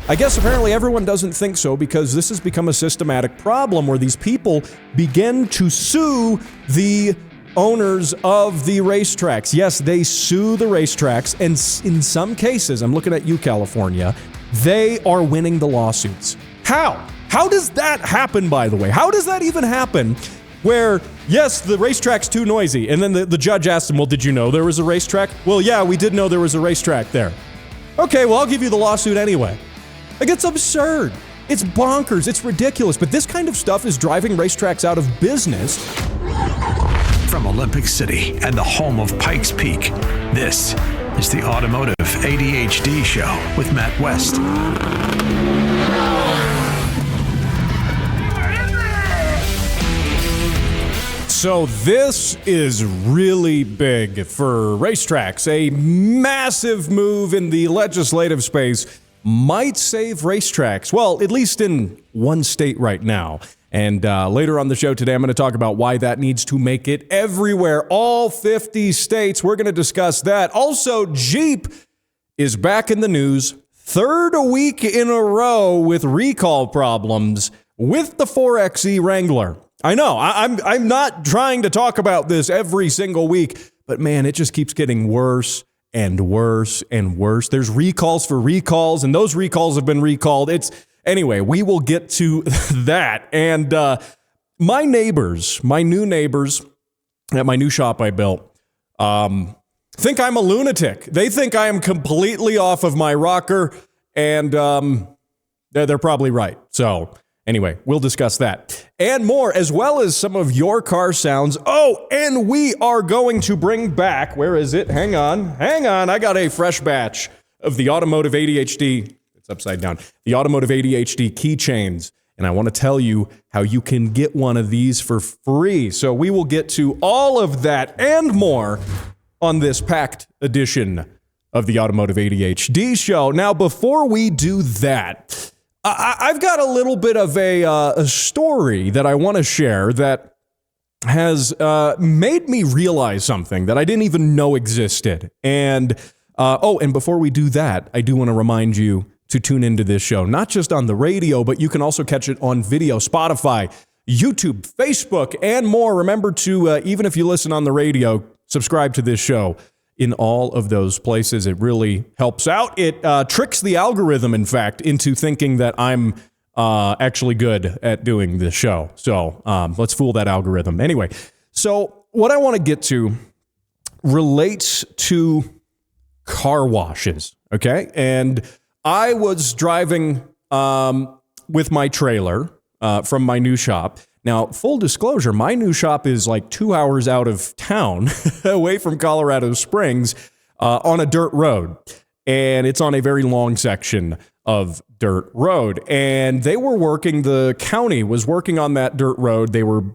I guess apparently everyone doesn't think so because this has become a systematic problem where these people begin to sue the owners of the racetracks. Yes, they sue the racetracks, and in some cases, I'm looking at you, California, they are winning the lawsuits. How? How does that happen, by the way? How does that even happen where, yes, the racetrack's too noisy, and then the judge asked them, well, did you know there was a racetrack? Well, yeah, we did know there was a racetrack there. Okay, well, I'll give you the lawsuit anyway. Like, it's absurd. It's bonkers. It's ridiculous. But this kind of stuff is driving racetracks out of business. From Olympic City and the home of Pikes Peak, this is the Automotive ADHD Show with Matt West. So this is really big for racetracks. A massive move in the legislative space might save racetracks. Well, at least in one state right now. And later on the show today, I'm going to talk about why that needs to make it everywhere. All 50 states. We're going to discuss that. Also, Jeep is back in the news. Third week in a row with recall problems with the 4xe Wrangler. I know, I'm not trying to talk about this every single week, but man, it just keeps getting worse and worse and worse. There's recalls for recalls, and those recalls have been recalled. Anyway, we will get to that. And my new neighbors at my new shop I built, think I'm a lunatic. They think I am completely off of my rocker, and they're probably right. So anyway, we'll discuss that and more, as well as some of your car sounds. Oh, and we are going to bring back, where is it? Hang on. I got a fresh batch of the Automotive ADHD. It's upside down. The Automotive ADHD keychains. And I want to tell you how you can get one of these for free. So we will get to all of that and more on this packed edition of the Automotive ADHD Show. Now, before we do that, I've got a little bit of a story that I want to share that has made me realize something that I didn't even know existed. And and before we do that, I do want to remind you to tune into this show, not just on the radio, but you can also catch it on video, Spotify, YouTube, Facebook, and more. Remember to, even if you listen on the radio, subscribe to this show in all of those places. It really helps out. It tricks the algorithm, in fact, into thinking that I'm actually good at doing this show. So let's fool that algorithm. Anyway, so what I want to get to relates to car washes, okay? And I was driving with my trailer from my new shop. Now, full disclosure, my new shop is like 2 hours out of town, away from Colorado Springs, on a dirt road. And it's on a very long section of dirt road. And the county was working on that dirt road. They were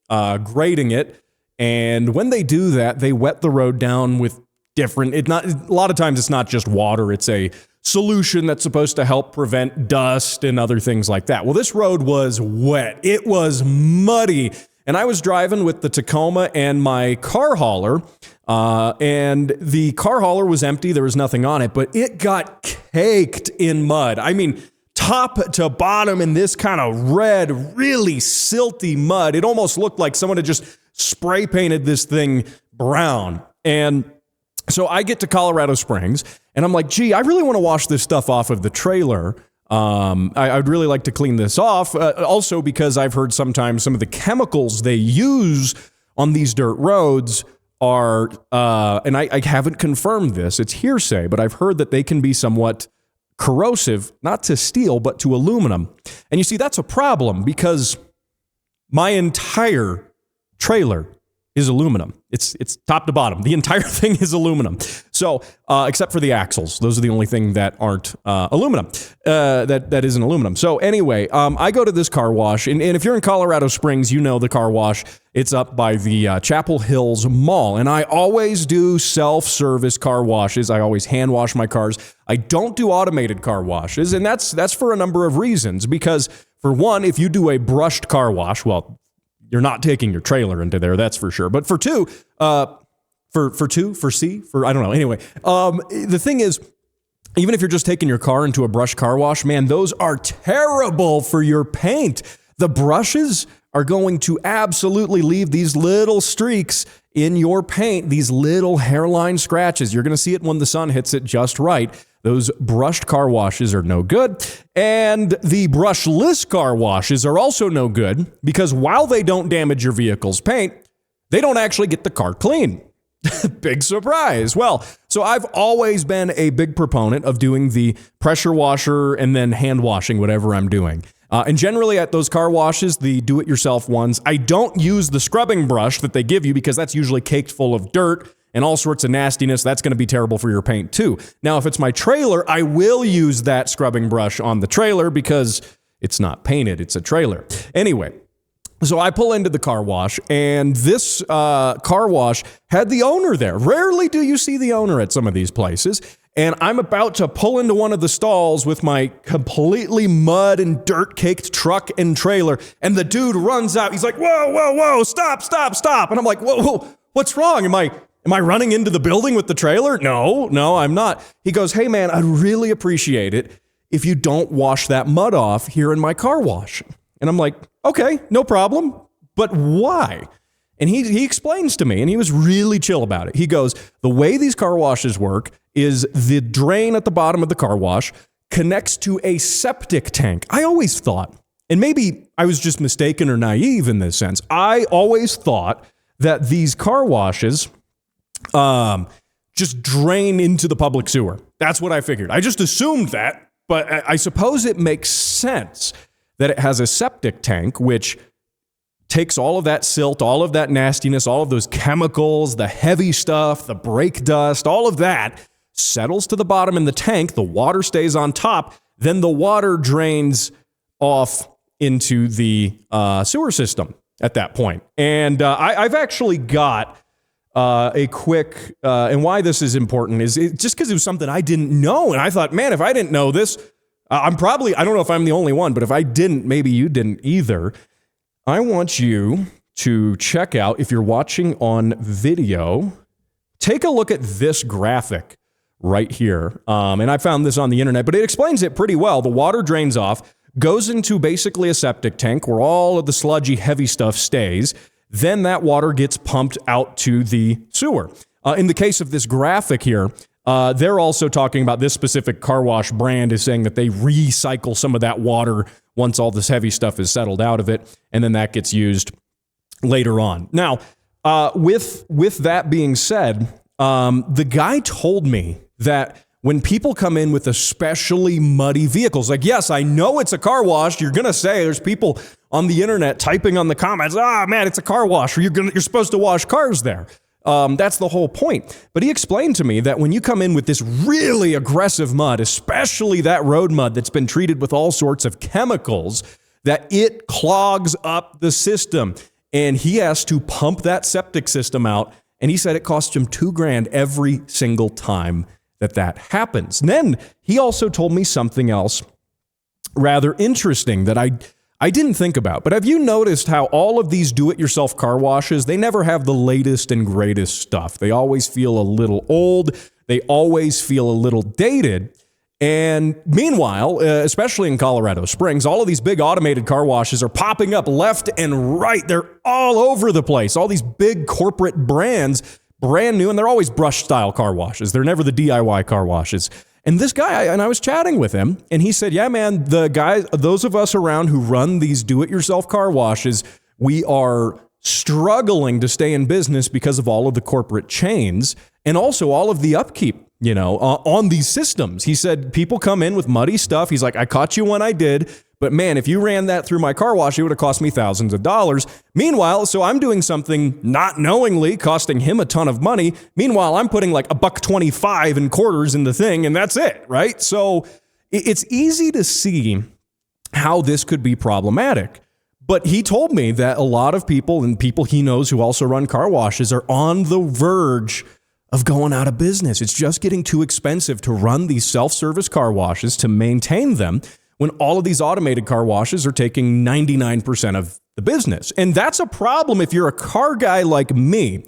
grading it. And when they do that, they wet the road down with a lot of times it's not just water. It's a solution that's supposed to help prevent dust and other things like that. Well, this road was wet. It was muddy. And I was driving with the Tacoma and my car hauler, and the car hauler was empty. There was nothing on it, but it got caked in mud. I mean, top to bottom in this kind of red, really silty mud. It almost looked like someone had just spray painted this thing brown. And so I get to Colorado Springs, and I'm like, gee, I really want to wash this stuff off of the trailer. I'd really like to clean this off. Also because I've heard sometimes some of the chemicals they use on these dirt roads are, and I haven't confirmed this, it's hearsay, but I've heard that they can be somewhat corrosive, not to steel, but to aluminum. And you see, that's a problem because my entire trailer is aluminum. It's top to bottom. The entire thing is aluminum. So, except for the axles, those are the only thing that aren't aluminum. That isn't aluminum. So anyway, I go to this car wash, and if you're in Colorado Springs, you know the car wash. It's up by the Chapel Hills Mall, and I always do self-service car washes. I always hand wash my cars. I don't do automated car washes, and that's for a number of reasons. Because for one, if you do a brushed car wash, well, you're not taking your trailer into there, that's for sure. But for two, I don't know. Anyway, the thing is, even if you're just taking your car into a brush car wash, man, those are terrible for your paint. The brushes are going to absolutely leave these little streaks in your paint, these little hairline scratches. You're going to see it when the sun hits it just right. Those brushed car washes are no good. And the brushless car washes are also no good because while they don't damage your vehicle's paint, they don't actually get the car clean. Big surprise. Well, so I've always been a big proponent of doing the pressure washer and then hand washing whatever I'm doing. And generally at those car washes, the do-it-yourself ones, I don't use the scrubbing brush that they give you because that's usually caked full of dirt and all sorts of nastiness. That's going to be terrible for your paint too. Now, if it's my trailer, I will use that scrubbing brush on the trailer because it's not painted. It's a trailer. Anyway, so I pull into the car wash, and this car wash had the owner there. Rarely do you see the owner at some of these places. And I'm about to pull into one of the stalls with my completely mud and dirt-caked truck and trailer, and the dude runs out. He's like, whoa, stop. And I'm like, whoa, what's wrong? Am I running into the building with the trailer? No, I'm not. He goes, hey, man, I'd really appreciate it if you don't wash that mud off here in my car wash. And I'm like, okay, no problem, but why? And he explains to me, and he was really chill about it. He goes, the way these car washes work is the drain at the bottom of the car wash connects to a septic tank. I always thought, and maybe I was just mistaken or naive in this sense, I always thought that these car washes just drain into the public sewer. That's what I figured. I just assumed that, but I suppose it makes sense that it has a septic tank, which takes all of that silt, all of that nastiness, all of those chemicals, the heavy stuff, the brake dust, all of that settles to the bottom in the tank. The water stays on top. Then the water drains off into the sewer system at that point. And I've actually got a quick, and why this is important is just because it was something I didn't know. And I thought, man, if I didn't know this, I don't know if I'm the only one, but if I didn't, maybe you didn't either. I want you to check out, if you're watching on video, take a look at this graphic right here. And I found this on the internet, but it explains it pretty well. The water drains off, goes into basically a septic tank where all of the sludgy, heavy stuff stays. Then that water gets pumped out to the sewer. In the case of this graphic here, they're also talking about this specific car wash brand is saying that they recycle some of that water once all this heavy stuff is settled out of it, and then that gets used later on. Now, with that being said, the guy told me that when people come in with especially muddy vehicles, like, yes, I know it's a car wash. You're going to say there's people on the internet typing on the comments, man, it's a car wash, or you're supposed to wash cars there. That's the whole point. But he explained to me that when you come in with this really aggressive mud, especially that road mud that's been treated with all sorts of chemicals, that it clogs up the system. And he has to pump that septic system out. And he said it costs him $2,000 every single time that happens. And then he also told me something else rather interesting that I didn't think about, but have you noticed how all of these do-it-yourself car washes, they never have the latest and greatest stuff. They always feel a little old. They always feel a little dated. And meanwhile, especially in Colorado Springs, all of these big automated car washes are popping up left and right. They're all over the place. All these big corporate brands, brand new, and they're always brush-style car washes. They're never the DIY car washes. And this guy, and I was chatting with him, and he said, yeah, man, the guys, those of us around who run these do-it-yourself car washes, we are struggling to stay in business because of all of the corporate chains and also all of the upkeep, on these systems. He said, people come in with muddy stuff. He's like, I caught you when I did, but man, if you ran that through my car wash, it would have cost me thousands of dollars. Meanwhile, so I'm doing something not knowingly costing him a ton of money. Meanwhile, I'm putting like $1.25 in quarters in the thing, and that's it, right? So it's easy to see how this could be problematic. But he told me that a lot of people and people he knows who also run car washes are on the verge of going out of business. It's just getting too expensive to run these self-service car washes, to maintain them, when all of these automated car washes are taking 99% of the business. And that's a problem if you're a car guy like me,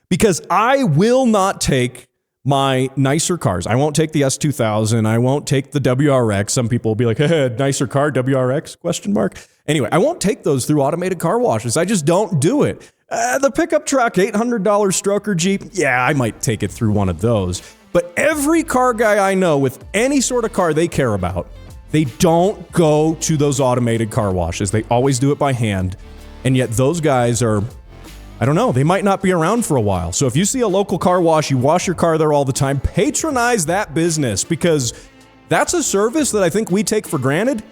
because I will not take my nicer cars. I won't take the S2000. I won't take the WRX. Some people will be like, hey, nicer car, WRX, question mark. Anyway, I won't take those through automated car washes. I just don't do it. The pickup truck, $800 stroker Jeep, yeah, I might take it through one of those. But every car guy I know with any sort of car they care about, they don't go to those automated car washes. They always do it by hand. And yet those guys are, I don't know, they might not be around for a while. So if you see a local car wash, you wash your car there all the time, patronize that business, because that's a service that I think we take for granted,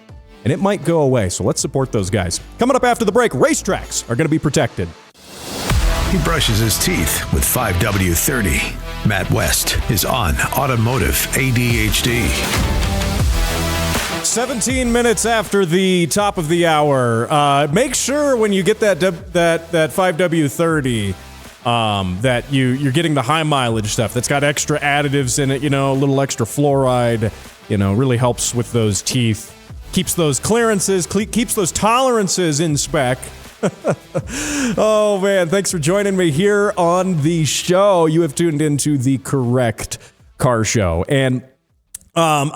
and it might go away. So let's support those guys. Coming up after the break, racetracks are going to be protected. He brushes his teeth with 5W30. Matt West is on Automotive ADHD. 17 minutes after the top of the hour. Make sure when you get that 5W30 that you're getting the high mileage stuff that's got extra additives in it, a little extra fluoride, really helps with those teeth, keeps those clearances, keeps those tolerances in spec. Oh man, thanks for joining me here on the show. You have tuned into the correct car show, and oh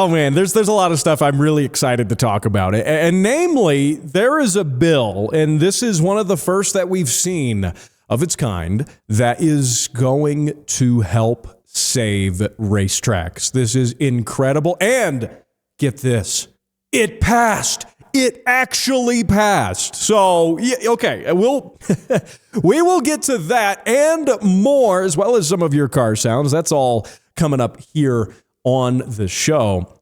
man, there's a lot of stuff I'm really excited to talk about. And namely, there is a bill, and this is one of the first that we've seen of its kind, that is going to help save racetracks. This is incredible. And get this, it passed. It actually passed. So, yeah, okay, we will get to that and more, as well as some of your car sounds. That's all coming up here on the show.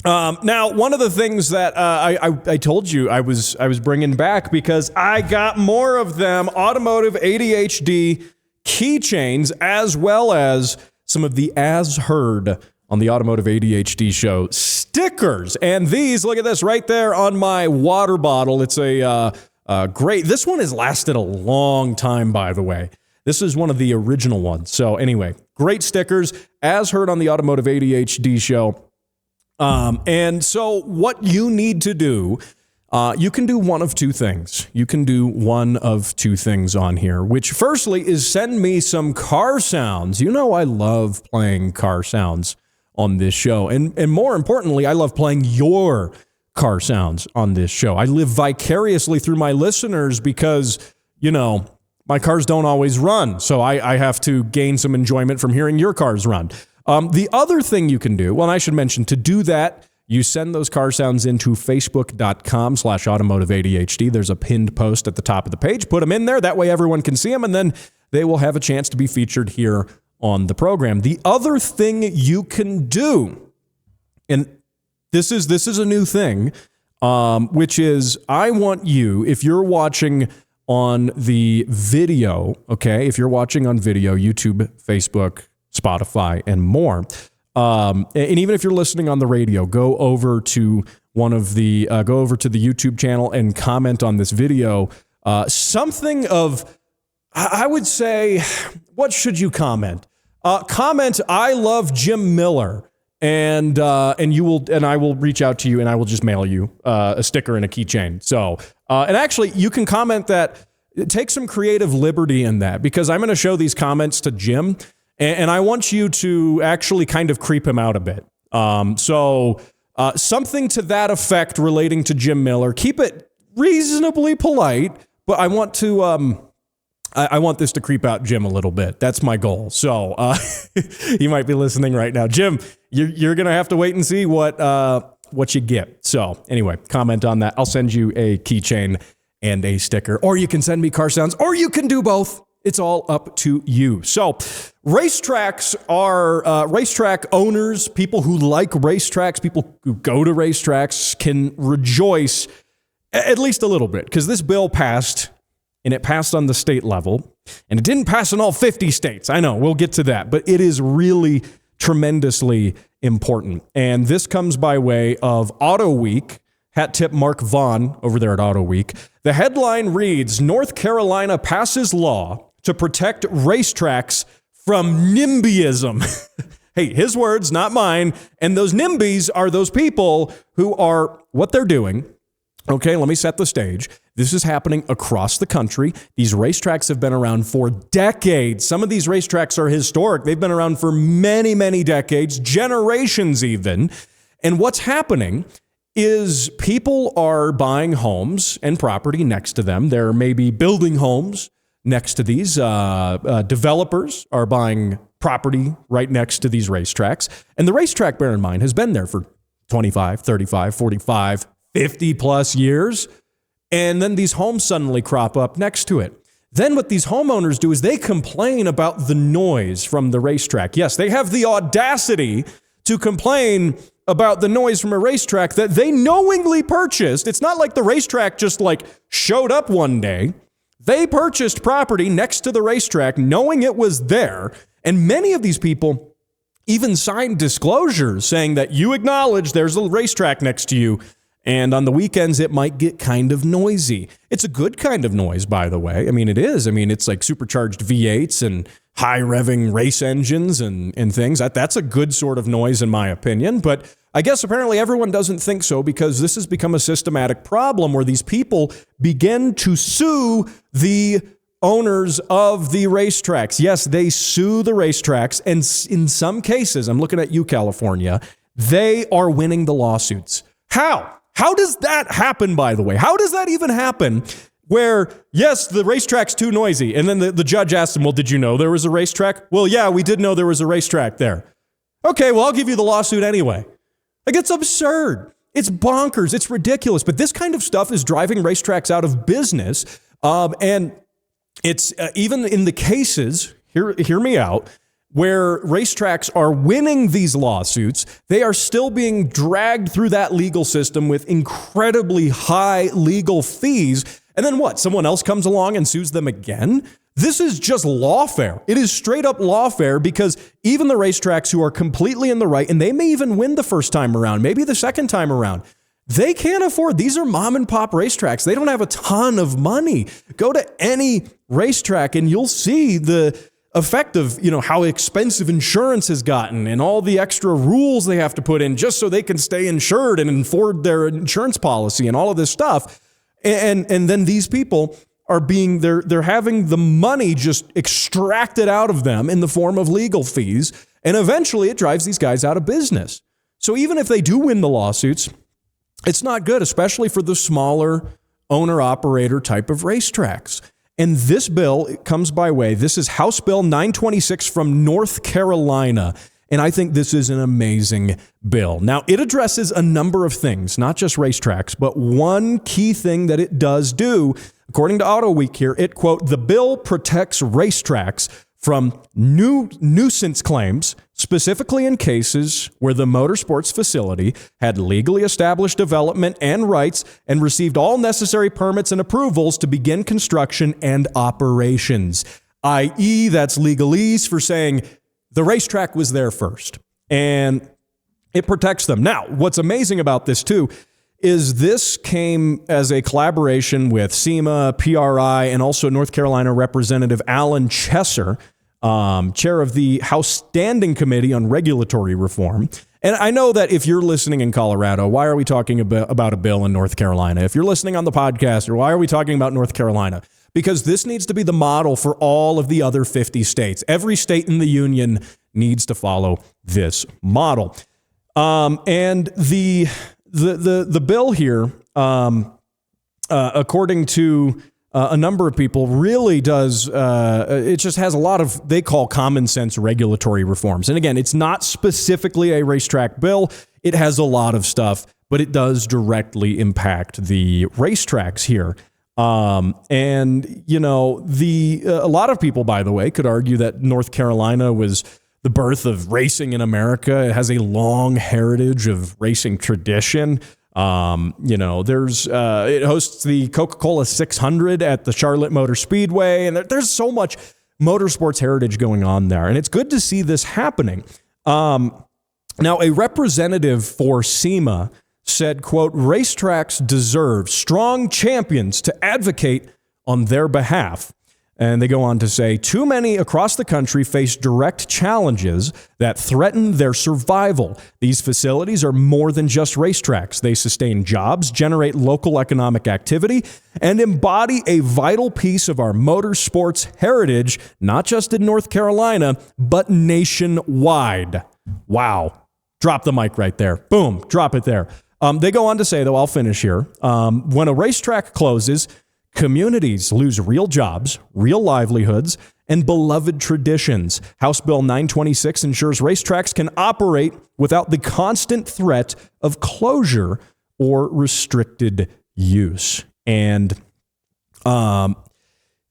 Now, one of the things that I told you I was bringing back, because I got more of them, Automotive ADHD keychains, as well as some of the As Heard on the Automotive ADHD show stickers. And these, look at this right there on my water bottle. It's a great, this one has lasted a long time, by the way. This is one of the original ones. So anyway, great stickers, As Heard on the Automotive ADHD show. And so what you need to do, you can do one of two things. You can do one of two things on here, which firstly is send me some car sounds. I love playing car sounds on this show. And more importantly, I love playing your car sounds on this show. I live vicariously through my listeners because, my cars don't always run. So I have to gain some enjoyment from hearing your cars run. The other thing you can do, well, and I should mention, to do that, you send those car sounds into facebook.com/automotive ADHD. There's a pinned post at the top of the page. Put them in there. That way everyone can see them, and then they will have a chance to be featured here on the program. The other thing you can do, and this is a new thing, which is I want you, if you're watching on the video, okay, if you're watching on video, YouTube, Facebook, Spotify, and more, and even if you're listening on the radio, go over to the YouTube channel and comment on this video. Something of, I would say, what should you comment? Comment, I love Jim Miller, and I will reach out to you, and I will just mail you a sticker and a keychain. So, and actually, you can comment that. Take some creative liberty in that, because I'm going to show these comments to Jim, and I want you to actually kind of creep him out a bit. So something to that effect relating to Jim Miller. Keep it reasonably polite, but I want to. I want this to creep out Jim a little bit. That's my goal. So you might be listening right now. Jim, you're going to have to wait and see what you get. So anyway, comment on that. I'll send you a keychain and a sticker, or you can send me car sounds, or you can do both. It's all up to you. So racetracks are racetrack owners, people who like racetracks, people who go to racetracks can rejoice at least a little bit, because this bill passed. And it passed on the state level, and it didn't pass in all 50 states. I know, we'll get to that, but it is really tremendously important. And this comes by way of Auto Week. Hat tip Mark Vaughn over there at Auto Week. The headline reads, North Carolina passes law to protect racetracks from NIMBYism. Hey, his words, not mine. And those NIMBYs are those people who are, what they're doing Okay, let me set the stage. This is happening across the country. These racetracks have been around for decades. Some of these racetracks are historic. They've been around for many, many decades, generations even. And what's happening is people are buying homes and property next to them. They're maybe building homes next to these. Developers are buying property right next to these racetracks. And the racetrack, bear in mind, has been there for 25, 35, 45, 50 plus years. And then these homes suddenly crop up next to it. Then what these homeowners do is they complain about the noise from the racetrack. Yes, they have the audacity to complain about the noise from a racetrack that they knowingly purchased. It's not like the racetrack just showed up one day. They purchased property next to the racetrack knowing it was there. And many of these people even signed disclosures saying that you acknowledge there's a racetrack next to you. And on the weekends, it might get kind of noisy. It's a good kind of noise, by the way. I mean, it is. I mean, it's like supercharged V8s and high revving race engines and things. That's a good sort of noise, in my opinion. But I guess apparently everyone doesn't think so, because this has become a systematic problem where these people begin to sue the owners of the racetracks. Yes, they sue the racetracks. And in some cases, I'm looking at you, California, they are winning the lawsuits. How? How does that happen, by the way? How does that even happen where, yes, the racetrack's too noisy, and then the judge asks them, well, did you know there was a racetrack? Well, yeah, we did know there was a racetrack there. Okay, well, I'll give you the lawsuit anyway. It's absurd. It's bonkers. It's ridiculous. But this kind of stuff is driving racetracks out of business. And it's even in the cases, hear me out, where racetracks are winning these lawsuits, they are still being dragged through that legal system with incredibly high legal fees. And then what? Someone else comes along and sues them again? This is just lawfare. It is straight up lawfare, because even the racetracks who are completely in the right, and they may even win the first time around, maybe the second time around, they can't afford. These are mom and pop racetracks. They don't have a ton of money. Go to any racetrack and you'll see the effect of, how expensive insurance has gotten and all the extra rules they have to put in just so they can stay insured and afford their insurance policy and all of this stuff. And then these people are they're having the money just extracted out of them in the form of legal fees. And eventually it drives these guys out of business. So even if they do win the lawsuits, it's not good, especially for the smaller owner-operator type of racetracks. And this bill comes by way, this is House Bill 926 from North Carolina. And I think this is an amazing bill. Now, it addresses a number of things, not just racetracks, but one key thing that it does do, according to Auto Week here, it, quote, the bill protects racetracks from nuisance claims, specifically in cases where the Motorsports facility had legally established development and rights and received all necessary permits and approvals to begin construction and operations, i.e., that's legalese for saying the racetrack was there first, and it protects them. Now, what's amazing about this, too, is this came as a collaboration with SEMA, PRI, and also North Carolina Representative Alan Chesser, chair of the House Standing Committee on Regulatory Reform. And I know that if you're listening in Colorado, why are we talking about a bill in North Carolina? If you're listening on the podcast, or why are we talking about North Carolina? Because this needs to be the model for all of the other 50 states. Every state in the union needs to follow this model. And the bill here, according to a number of people, really does, it just has a lot of, they call common sense regulatory reforms. And again, it's not specifically a racetrack bill. It has a lot of stuff, but it does directly impact the racetracks here. And, you know, a lot of people, by the way, could argue that North Carolina was the birth of racing in America. It has a long heritage of racing tradition. You know, it hosts the Coca-Cola 600 at the Charlotte Motor Speedway, and there's so much motorsports heritage going on there. And it's good to see this happening. Now, a representative for SEMA said, quote, racetracks deserve strong champions to advocate on their behalf. And they go on to say, too many across the country face direct challenges that threaten their survival. These facilities are more than just racetracks. They sustain jobs, generate local economic activity, and embody a vital piece of our motorsports heritage, not just in North Carolina, but nationwide. Wow. Drop the mic right there. Boom. Drop it there. They go on to say, though, I'll finish here. When a racetrack closes, communities lose real jobs, real livelihoods, and beloved traditions. House Bill 926 ensures racetracks can operate without the constant threat of closure or restricted use. And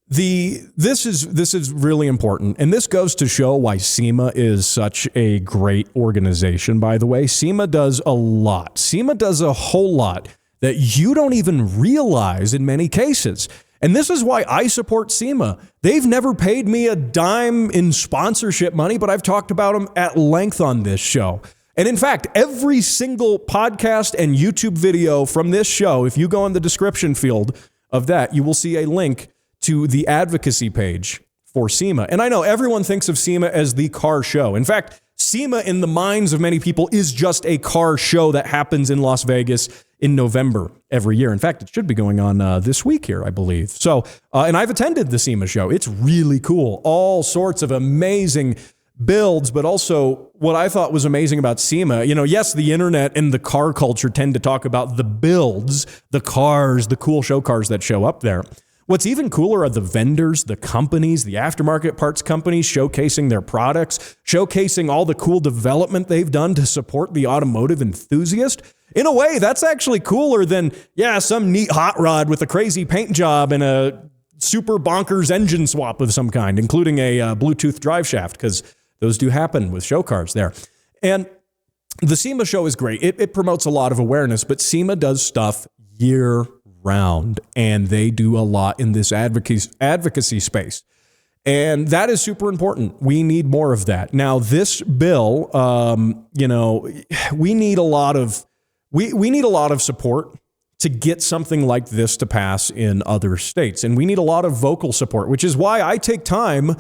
this is really important, and this goes to show why SEMA is such a great organization. By the way, SEMA does a lot. SEMA does a whole lot that you don't even realize in many cases. And this is why I support SEMA. They've never paid me a dime in sponsorship money, but I've talked about them at length on this show. And in fact, every single podcast and YouTube video from this show, if you go in the description field of that, you will see a link to the advocacy page for SEMA. And I know everyone thinks of SEMA as the car show. In fact, SEMA in the minds of many people is just a car show that happens in Las Vegas in November every year. In fact, it should be going on this week here, I believe. So, and I've attended the SEMA show. It's really cool. All sorts of amazing builds, but also what I thought was amazing about SEMA, yes, the internet and the car culture tend to talk about the builds, the cars, the cool show cars that show up there. What's even cooler are the vendors, the companies, the aftermarket parts companies showcasing their products, showcasing all the cool development they've done to support the automotive enthusiast. In a way, that's actually cooler than, some neat hot rod with a crazy paint job and a super bonkers engine swap of some kind, including a Bluetooth drive shaft, because those do happen with show cars there. And the SEMA show is great. It promotes a lot of awareness, but SEMA does stuff year round, and they do a lot in this advocacy space. And that is super important. We need more of that. Now, this bill, we need a lot of support to get something like this to pass in other states. And we need a lot of vocal support, which is why I take time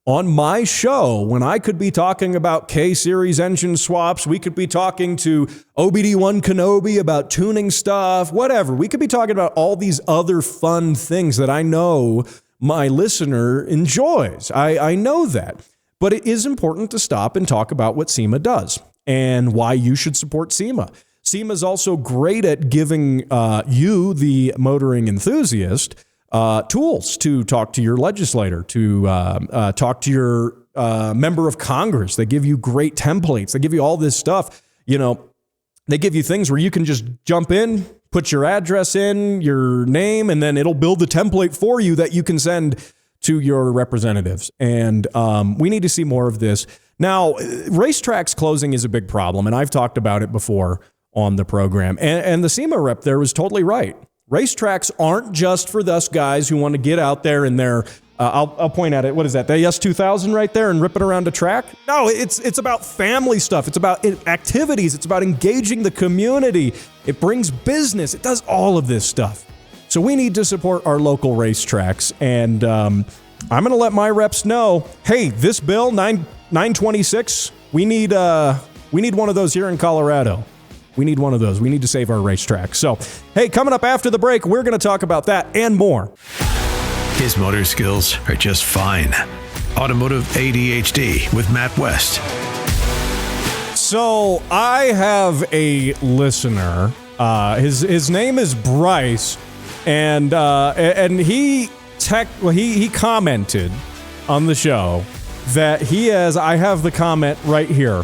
on my show when I could be talking about K-Series engine swaps. We could be talking to OBD1 Kenobi about tuning stuff, whatever. We could be talking about all these other fun things that I know my listener enjoys. I know that. But it is important to stop and talk about what SEMA does and why you should support SEMA. SEMA is also great at giving you, the motoring enthusiast, tools to talk to your legislator, to talk to your member of Congress. They give you great templates. They give you all this stuff. They give you things where you can just jump in, put your address in, your name, and then it'll build the template for you that you can send to your representatives. And we need to see more of this. Now, racetracks closing is a big problem, and I've talked about it before on the program. And the SEMA rep there was totally right. Racetracks aren't just for us guys who want to get out there in their, I'll point at it, what is that, the S2000 right there and rip it around a track? No, it's about family stuff. It's about activities. It's about engaging the community. It brings business. It does all of this stuff. So we need to support our local racetracks. And I'm going to let my reps know, hey, this bill, 926, we need one of those here in Colorado. We need one of those. We need to save our racetracks. So, hey, coming up after the break, we're going to talk about that and more. His motor skills are just fine. Automotive ADHD with Matt West. So, I have a listener. His name is Bryce, and he commented on the show that I have the comment right here.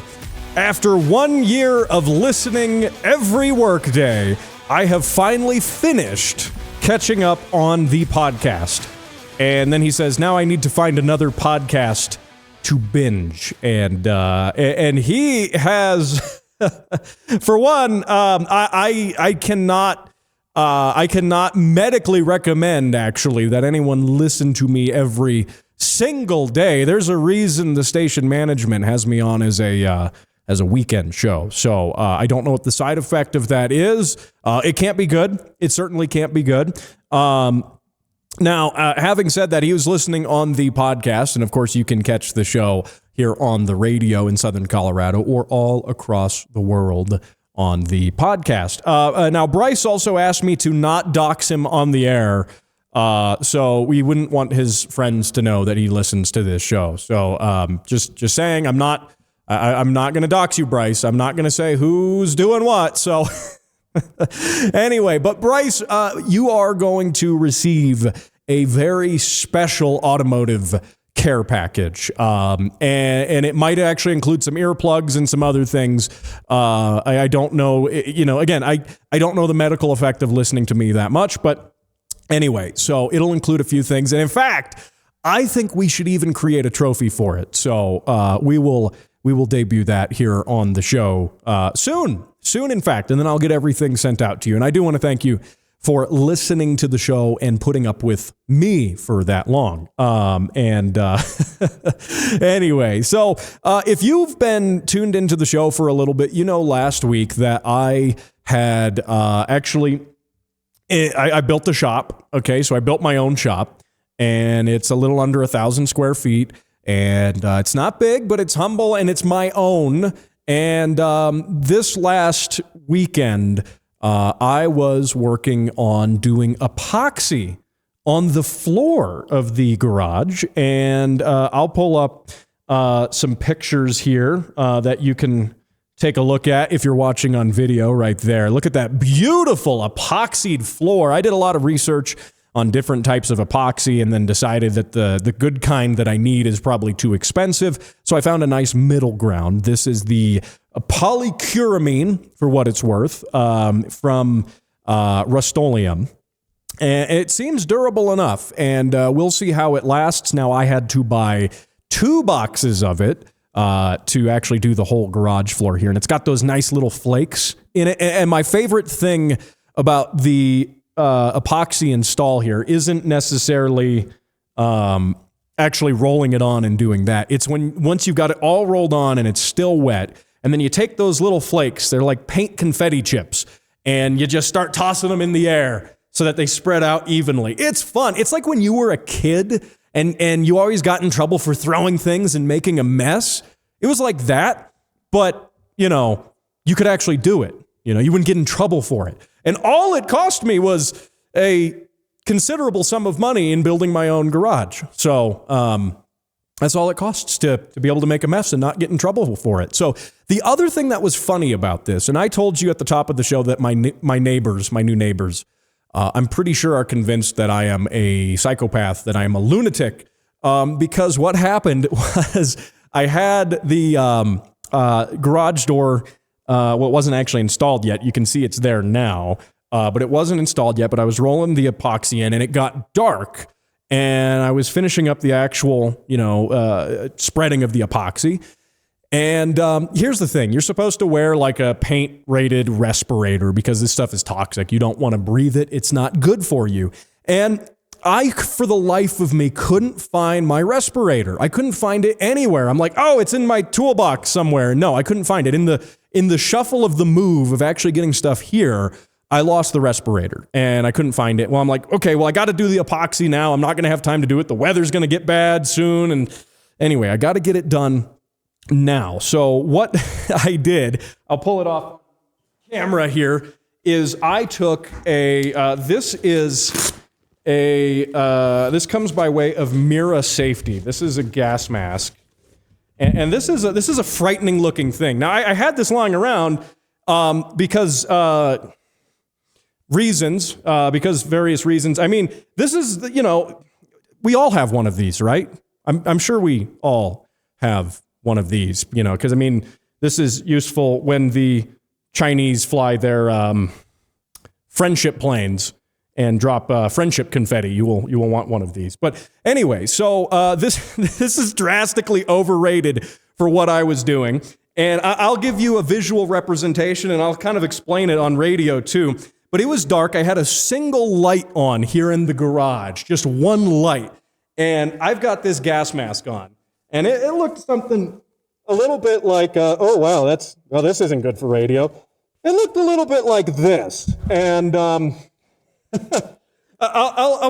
After 1 year of listening every workday, I have finally finished catching up on the podcast. And then he says, now I need to find another podcast to binge. And he has, for one, I cannot medically recommend, actually, that anyone listen to me every single day. There's a reason the station management has me on as a weekend show. So I don't know what the side effect of that is. It can't be good. It certainly can't be good. Now, having said that, he was listening on the podcast, and of course, you can catch the show here on the radio in Southern Colorado or all across the world on the podcast. Now, Bryce also asked me to not dox him on the air, so we wouldn't want his friends to know that he listens to this show. So, just saying, I'm not going to dox you, Bryce. I'm not going to say who's doing what. So, anyway, but Bryce, you are going to receive a very special automotive care package, and it might actually include some earplugs and some other things. I don't know, again, I don't know the medical effect of listening to me that much, but anyway, so it'll include a few things. And in fact, I think we should even create a trophy for it. So we will debut that here on the show soon, in fact, and then I'll get everything sent out to you. And I do want to thank you for listening to the show and putting up with me for that long. Anyway, so if you've been tuned into the show for a little bit, last week that I had I built a shop. Okay, so I built my own shop, and it's a little under 1,000 square feet, and it's not big, but it's humble, and it's my own. And this last weekend, I was working on doing epoxy on the floor of the garage, and I'll pull up some pictures here that you can take a look at if you're watching on video right there. Look at that beautiful epoxied floor. I did a lot of research on different types of epoxy and then decided that the good kind that I need is probably too expensive. So I found a nice middle ground. This is the polycuramine, for what it's worth, from Rust-Oleum. And it seems durable enough, and we'll see how it lasts. Now, I had to buy 2 boxes of it to actually do the whole garage floor here. And it's got those nice little flakes in it. And my favorite thing about the epoxy install here isn't necessarily actually rolling it on and doing that. It's once you've got it all rolled on and it's still wet, and then you take those little flakes, they're like paint confetti chips, and you just start tossing them in the air so that they spread out evenly. It's fun. It's like when you were a kid and you always got in trouble for throwing things and making a mess. It was like that, but, you could actually do it. You wouldn't get in trouble for it. And all it cost me was a considerable sum of money in building my own garage. So that's all it costs to be able to make a mess and not get in trouble for it. So the other thing that was funny about this, and I told you at the top of the show that my new neighbors, I'm pretty sure are convinced that I am a psychopath, that I am a lunatic, because what happened was I had the garage door. Well, it wasn't actually installed yet. You can see it's there now, but it wasn't installed yet. But I was rolling the epoxy in, and it got dark, and I was finishing up the actual, spreading of the epoxy. And here's the thing. You're supposed to wear like a paint-rated respirator because this stuff is toxic. You don't want to breathe it. It's not good for you. And I, for the life of me, couldn't find my respirator. I couldn't find it anywhere. I'm like, oh, it's in my toolbox somewhere. No, I couldn't find it. In the shuffle of the move of actually getting stuff here, I lost the respirator and I couldn't find it. Well, I'm like, okay, well, I got to do the epoxy now. I'm not going to have time to do it. The weather's going to get bad soon. And anyway, I got to get it done now. So what I did, I'll pull it off camera here, is I took this comes by way of Mira Safety. This is a gas mask. And this is a frightening looking thing. Now, I had this lying around because various reasons. I mean, this is, we all have one of these, right? I'm sure we all have one of these, because, this is useful when the Chinese fly their friendship planes and drop friendship confetti. You will want one of these. But anyway, so this is drastically overrated for what I was doing. And I'll give you a visual representation, and I'll kind of explain it on radio too. But it was dark. I had a single light on here in the garage, just one light. And I've got this gas mask on. And it looked something a little bit like, this isn't good for radio. It looked a little bit like this. And I'll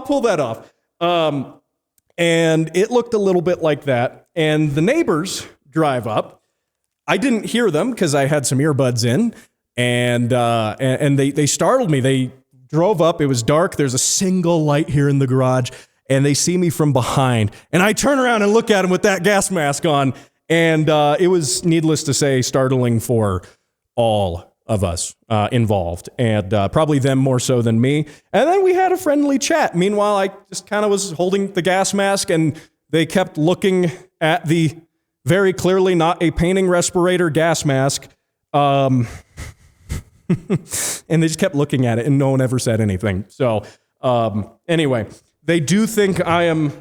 pull that off. And it looked a little bit like that. And the neighbors drive up. I didn't hear them because I had some earbuds in, and they startled me. They drove up. It was dark. There's a single light here in the garage, and they see me from behind. And I turn around and look at them with that gas mask on, and it was, needless to say, startling for all of us involved, and probably them more so than me. And then we had a friendly chat. Meanwhile, I just kind of was holding the gas mask, and they kept looking at the very clearly not a painting respirator gas mask. And they just kept looking at it, and no one ever said anything. So anyway, they do think I am...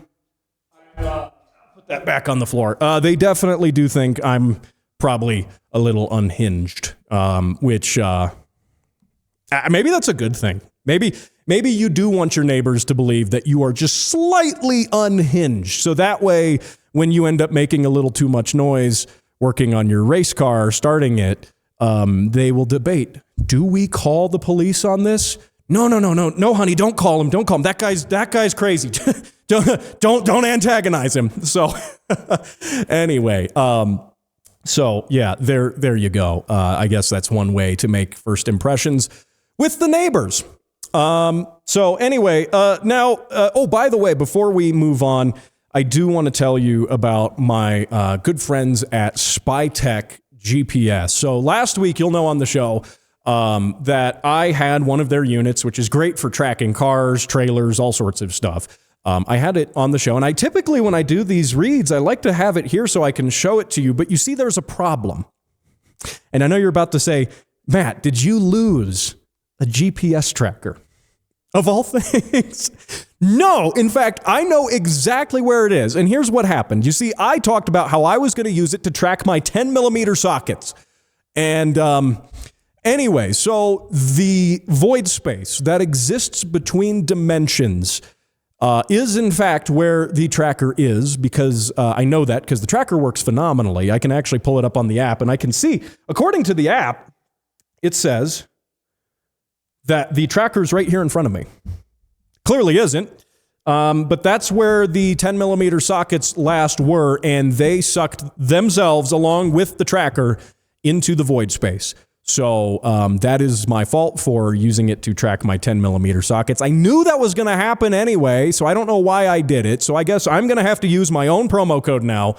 put that back on the floor. They definitely do think I'm probably a little unhinged, which maybe that's a good thing. Maybe you do want your neighbors to believe that you are just slightly unhinged. So that way, when you end up making a little too much noise working on your race car, starting it, they will debate, do we call the police on this? No, honey, don't call him. Don't call him. That guy's crazy. don't antagonize him. So anyway, so yeah, there you go. I guess that's one way to make first impressions with the neighbors. So anyway, now, by the way, before we move on, I do want to tell you about my good friends at SpyTech GPS. So last week, you'll know on the show that I had one of their units, which is great for tracking cars, trailers, all sorts of stuff. I had it on the show, and I typically, when I do these reads, I like to have it here so I can show it to you, but you see there's a problem. And I know you're about to say, Matt, did you lose a GPS tracker? Of all things? No, in fact, I know exactly where it is, and here's what happened. You see, I talked about how I was going to use it to track my 10mm sockets, and anyway, so the void space that exists between dimensions is in fact where the tracker is, because I know that because the tracker works phenomenally. I can actually pull it up on the app, and I can see, according to the app, it says that the tracker's right here in front of me. Clearly isn't, but that's where the 10mm sockets last were, and they sucked themselves along with the tracker into the void space. So that is my fault for using it to track my 10mm sockets. I knew that was going to happen anyway, so I don't know why I did it. So I guess I'm going to have to use my own promo code now,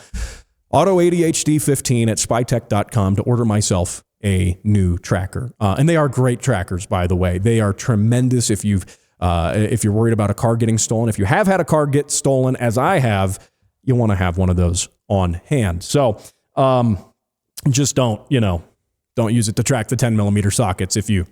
AutoADHD15 at spytech.com, to order myself a new tracker. And they are great trackers, by the way. They are tremendous if you're worried about a car getting stolen. If you have had a car get stolen, as I have, you want to have one of those on hand. So just don't use it to track the 10mm sockets if you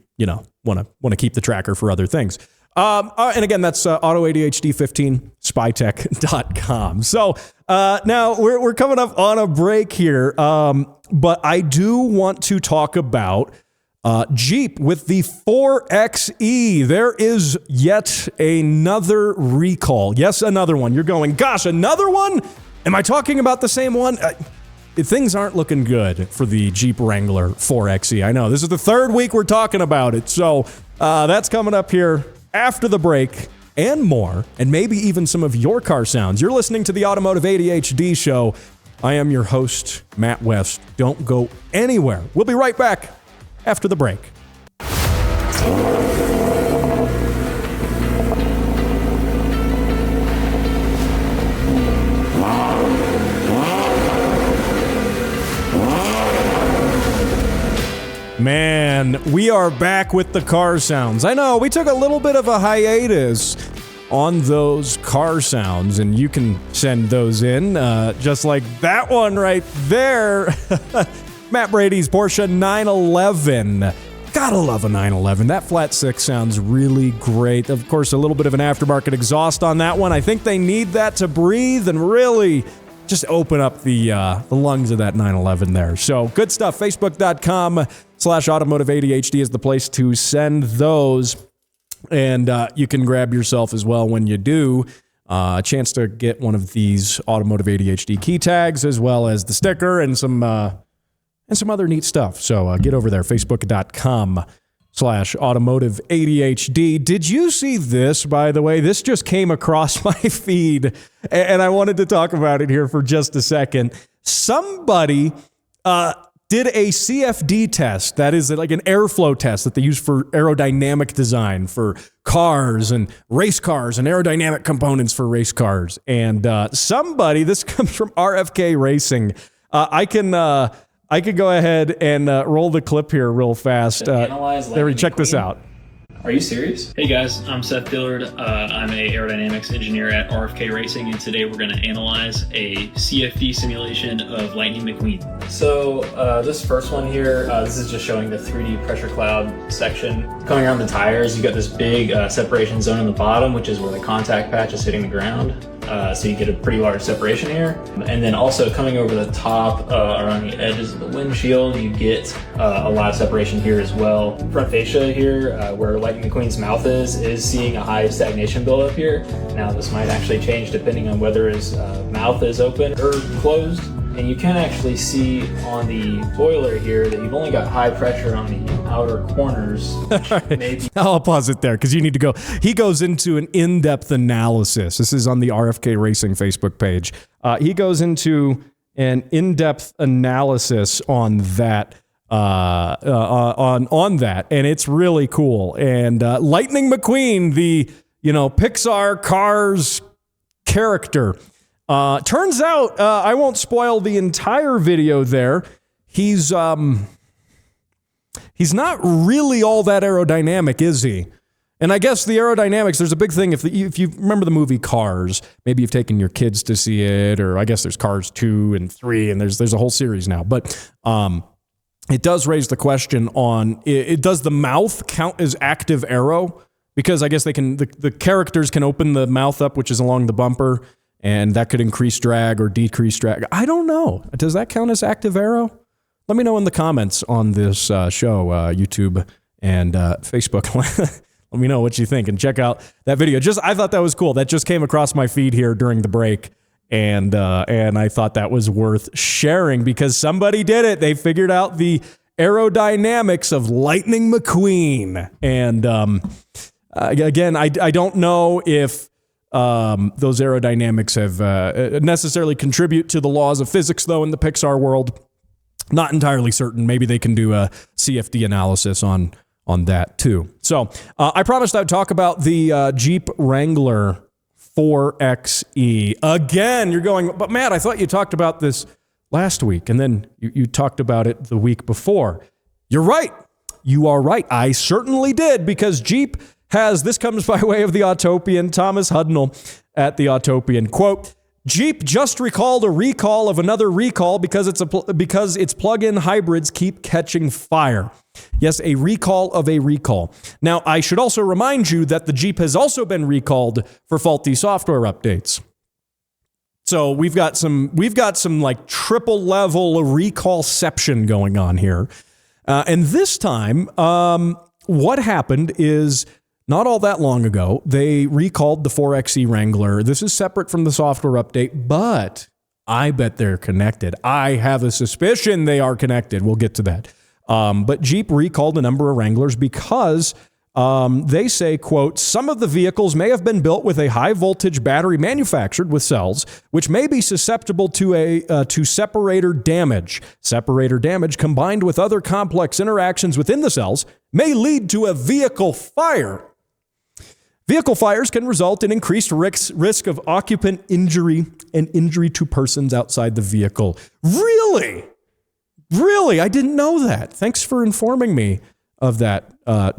want to keep the tracker for other things. And again, that's AutoADHD15, spytech.com. So now we're coming up on a break here, but I do want to talk about Jeep with the 4xe. There is yet another recall. Yes, another one. You're going, gosh, another one? Am I talking about the same one? Things aren't looking good for the Jeep Wrangler 4xe. I know, this is the third week we're talking about it. So that's coming up here after the break, and more, and maybe even some of your car sounds. You're listening to the Automotive ADHD Show. I am your host, Matt West. Don't go anywhere. We'll be right back after the break. Man, we are back with the car sounds. I know, we took a little bit of a hiatus on those car sounds, and you can send those in, just like that one right there. Matt Brady's Porsche 911. Gotta love a 911. That flat six sounds really great. Of course, a little bit of an aftermarket exhaust on that one. I think they need that to breathe and really just open up the lungs of that 911 there. So good stuff. Facebook.com/Automotive ADHD is the place to send those. And you can grab yourself as well when you do a chance to get one of these Automotive ADHD key tags, as well as the sticker and some other neat stuff. So get over there, Facebook.com/Automotive Automotive ADHD. Did you see this, by the way? This just came across my feed, and I wanted to talk about it here for just a second. Somebody did a CFD test. That is like an airflow test that they use for aerodynamic design for cars and race cars and aerodynamic components for race cars. And this comes from RFK Racing. I can go ahead and roll the clip here real fast. There, check this out. Are you serious? Hey guys, I'm Seth Dillard. I'm an aerodynamics engineer at RFK Racing, and today we're going to analyze a CFD simulation of Lightning McQueen. So this first one here, this is just showing the 3D pressure cloud section. Coming around the tires, you've got this big separation zone in the bottom, which is where the contact patch is hitting the ground. So you get a pretty large separation here. And then also coming over the top, around the edges of the windshield, you get a lot of separation here as well. Front fascia here, where Lightning McQueen's mouth is seeing a high stagnation buildup here. Now this might actually change depending on whether his mouth is open or closed. And you can actually see on the boiler here that you've only got high pressure on the outer corners. Maybe. I'll pause it there because you need to go. He goes into an in-depth analysis. This is on the RFK Racing Facebook page. He goes into an in-depth analysis on that. On that, and it's really cool. And Lightning McQueen, the Pixar Cars character. Turns out, I won't spoil the entire video there. He's not really all that aerodynamic, is he? And I guess the aerodynamics, there's a big thing. If you remember the movie Cars, maybe you've taken your kids to see it, or I guess there's Cars 2 and 3, and there's a whole series now. But it does raise the question on, does the mouth count as active aero? Because I guess the characters can open the mouth up, which is along the bumper, and that could increase drag or decrease drag. I don't know. Does that count as active aero? Let me know in the comments on this show, YouTube and Facebook. Let me know what you think and check out that video. I thought that was cool. That just came across my feed here during the break, and I thought that was worth sharing because somebody did it. They figured out the aerodynamics of Lightning McQueen. And again, I don't know if those aerodynamics have necessarily contribute to the laws of physics, though, in the Pixar world. Not entirely certain. Maybe they can do a CFD analysis on that, too. So I promised I'd talk about the Jeep Wrangler 4xe. Again, you're going, but Matt, I thought you talked about this last week, and then you talked about it the week before. You're right. You are right. I certainly did, because Jeep this comes by way of the Autopian, Thomas Hudnall at the Autopian. Quote, Jeep just recalled a recall of another recall because its plug-in hybrids keep catching fire. Yes, a recall of a recall. Now, I should also remind you that the Jeep has also been recalled for faulty software updates. So we've got some like triple level recallception going on here. And this time, what happened is, not all that long ago, they recalled the 4xe Wrangler. This is separate from the software update, but I bet they're connected. I have a suspicion they are connected. We'll get to that. But Jeep recalled a number of Wranglers because they say, quote, some of the vehicles may have been built with a high voltage battery manufactured with cells, which may be susceptible to separator damage. Separator damage combined with other complex interactions within the cells may lead to a vehicle fire. Vehicle fires can result in increased risk of occupant injury and injury to persons outside the vehicle. Really? Really? I didn't know that. Thanks for informing me of that,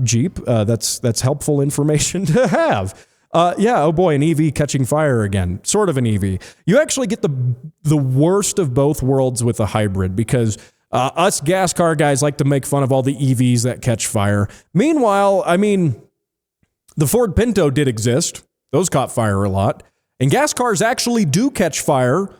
Jeep. That's helpful information to have. Yeah, oh boy, an EV catching fire again. Sort of an EV. You actually get the worst of both worlds with a hybrid because us gas car guys like to make fun of all the EVs that catch fire. Meanwhile, I mean, the Ford Pinto did exist. Those caught fire a lot. And gas cars actually do catch fire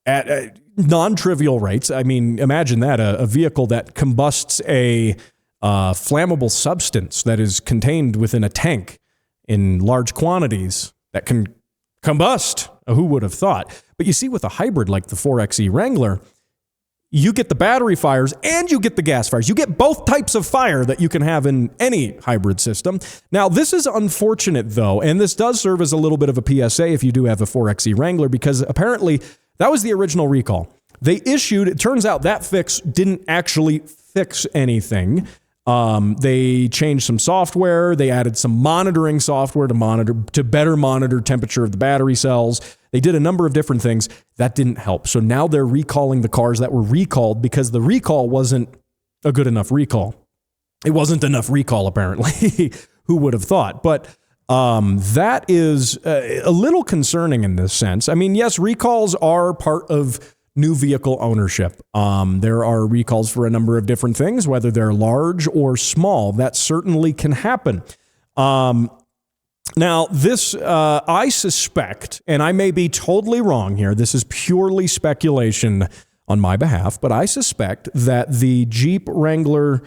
at non-trivial rates. I mean, imagine that, a vehicle that combusts a flammable substance that is contained within a tank in large quantities that can combust. Who would have thought? But you see, with a hybrid like the 4xe Wrangler, you get the battery fires and you get the gas fires. You get both types of fire that you can have in any hybrid system. Now, this is unfortunate, though, and this does serve as a little bit of a PSA if you do have a 4xe Wrangler, because apparently that was the original recall. They issued, it turns out that fix didn't actually fix anything. They changed some software. They added some monitoring software to better monitor temperature of the battery cells. They did a number of different things. That didn't help. So now they're recalling the cars that were recalled because the recall wasn't a good enough recall. It wasn't enough recall, apparently. Who would have thought? But that is a little concerning in this sense. I mean, yes, recalls are part of new vehicle ownership. There are recalls for a number of different things, whether they're large or small. That certainly can happen. Now, this, I suspect, and I may be totally wrong here, this is purely speculation on my behalf, but I suspect that the Jeep Wrangler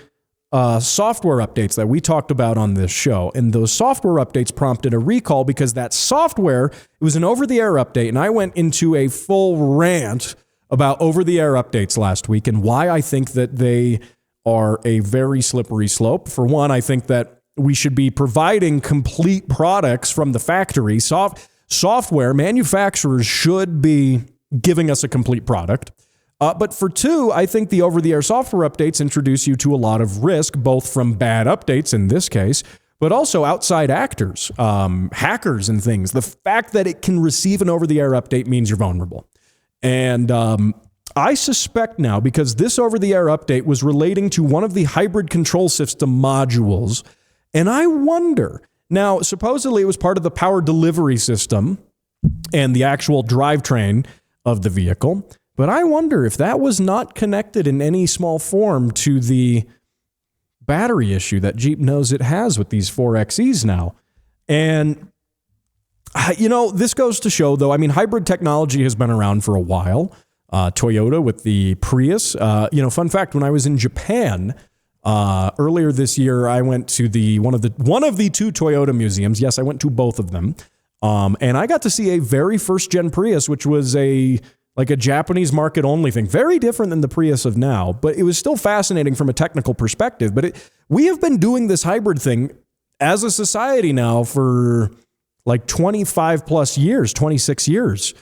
software updates that we talked about on this show, and those software updates prompted a recall because that software, it was an over-the-air update, and I went into a full rant about over-the-air updates last week and why I think that they are a very slippery slope. For one, I think that we should be providing complete products from the factory. Software manufacturers should be giving us a complete product. But for two, I think the over-the-air software updates introduce you to a lot of risk, both from bad updates in this case, but also outside actors, hackers and things. The fact that it can receive an over-the-air update means you're vulnerable. And I suspect now, because this over-the-air update was relating to one of the hybrid control system modules, and I wonder, now, supposedly it was part of the power delivery system and the actual drivetrain of the vehicle, but I wonder if that was not connected in any small form to the battery issue that Jeep knows it has with these 4XEs now. And, you know, this goes to show, though, I mean, hybrid technology has been around for a while. Toyota with the Prius. Fun fact, when I was in Japan, earlier this year, I went to one of the two Toyota museums. Yes, I went to both of them. And I got to see a very first gen Prius, which was a Japanese market only thing. Very different than the Prius of now, but it was still fascinating from a technical perspective. But we have been doing this hybrid thing as a society now for like 25 plus years, 26 years,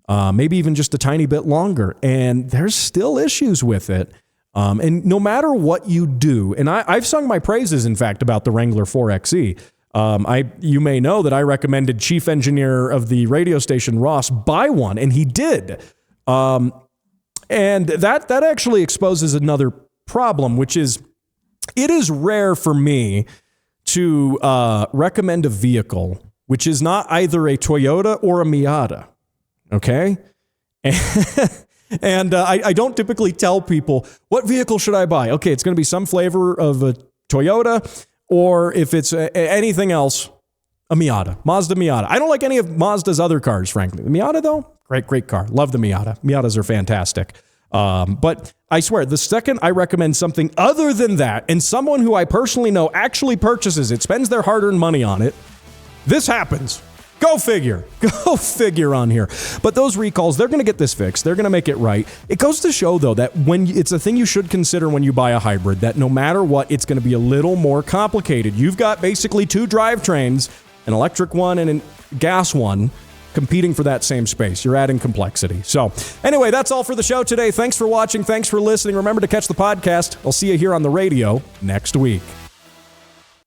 maybe even just a tiny bit longer. And there's still issues with it. And no matter what you do, and I've sung my praises, in fact, about the Wrangler 4xe. You may know that I recommended chief engineer of the radio station, Ross, buy one, and he did. And that actually exposes another problem, which is it is rare for me to recommend a vehicle which is not either a Toyota or a Miata. Okay? And I don't typically tell people, what vehicle should I buy? Okay, it's going to be some flavor of a Toyota, or if it's anything else, a Miata, Mazda Miata. I don't like any of Mazda's other cars, frankly. The Miata, though, great car. Love the Miata. Miatas are fantastic. But I swear, the second I recommend something other than that, and someone who I personally know actually purchases it, spends their hard-earned money on it, this happens. Go figure on here. But those recalls, they're going to get this fixed. They're going to make it right. It goes to show, though, that when it's a thing you should consider when you buy a hybrid, that no matter what, it's going to be a little more complicated. You've got basically two drivetrains, an electric one and a gas one, competing for that same space. You're adding complexity. So anyway, that's all for the show today. Thanks for watching. Thanks for listening. Remember to catch the podcast. I'll see you here on the radio next week.